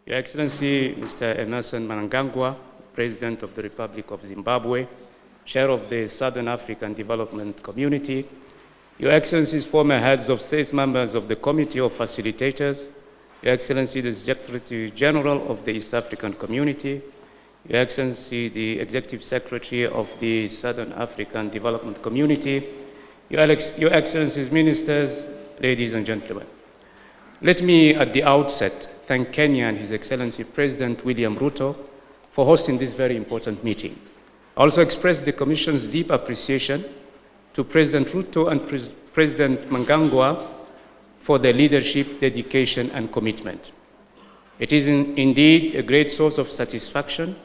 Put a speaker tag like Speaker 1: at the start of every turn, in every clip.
Speaker 1: Your Excellency, Mr. Emmerson Mnangagwa, President of the Republic of Zimbabwe, Chair of the Southern African Development Community, Your Excellencies, former heads of state, members of the Committee of Facilitators, Your Excellency, the Secretary General of the East African Community, Your Excellency, the Executive Secretary of the Southern African Development Community, Your Excellencies, Ministers, ladies and gentlemen. Let me, at the outset, thank Kenya and His Excellency President William Ruto for hosting this very important meeting. I also express the Commission's deep appreciation to President Ruto and President Mnangagwa for their leadership, dedication, and commitment. It is indeed a great source of satisfaction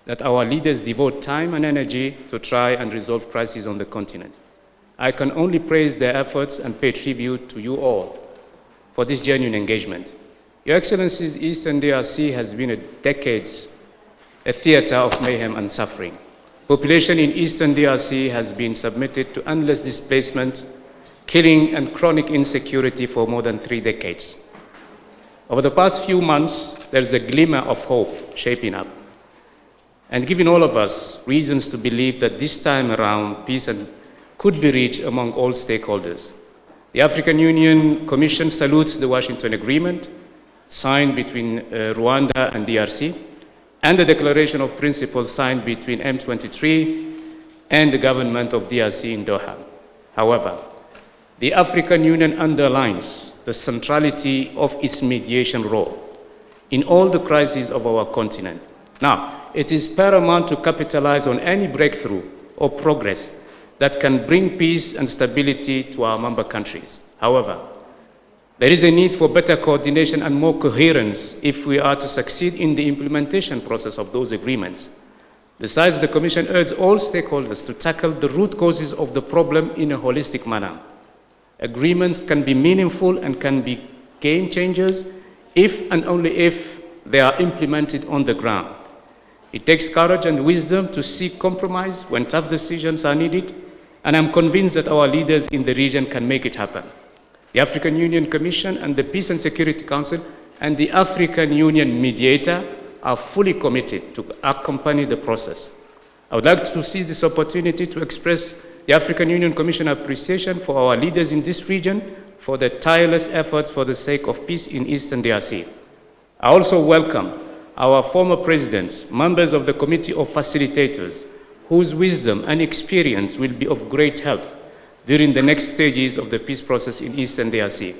Speaker 1: that our leaders devote time and energy to try and resolve crises on the continent. I can only praise their efforts and pay tribute to you all for this genuine engagement. Your Excellencies, Eastern DRC has been decades a theater of mayhem and suffering. Population in Eastern DRC has been submitted to endless displacement, killing, and chronic insecurity for more than 3 decades. Over the past few months, there's a glimmer of hope shaping up, and giving all of us reasons to believe that this time around, peace could be reached among all stakeholders. The African Union Commission salutes the Washington Agreement signed between Rwanda and DRC, and the Declaration of Principles signed between M23 and the government of DRC in Doha. However, the African Union underlines the centrality of its mediation role in all the crises of our continent. Now, it is paramount to capitalize on any breakthrough or progress that can bring peace and stability to our member countries. However, there is a need for better coordination and more coherence if we are to succeed in the implementation process of those agreements. Besides, the Commission urges all stakeholders to tackle the root causes of the problem in a holistic manner. Agreements can be meaningful and can be game changers if and only if they are implemented on the ground. It takes courage and wisdom to seek compromise when tough decisions are needed, and I'm convinced that our leaders in the region can make it happen. The African Union Commission and the Peace and Security Council and the African Union Mediator are fully committed to accompany the process. I would like to seize this opportunity to express the African Union Commission appreciation for our leaders in this region for their tireless efforts for the sake of peace in Eastern DRC. I also welcome our former presidents, members of the Committee of Facilitators, whose wisdom and experience will be of great help during the next stages of the peace process in Eastern DRC.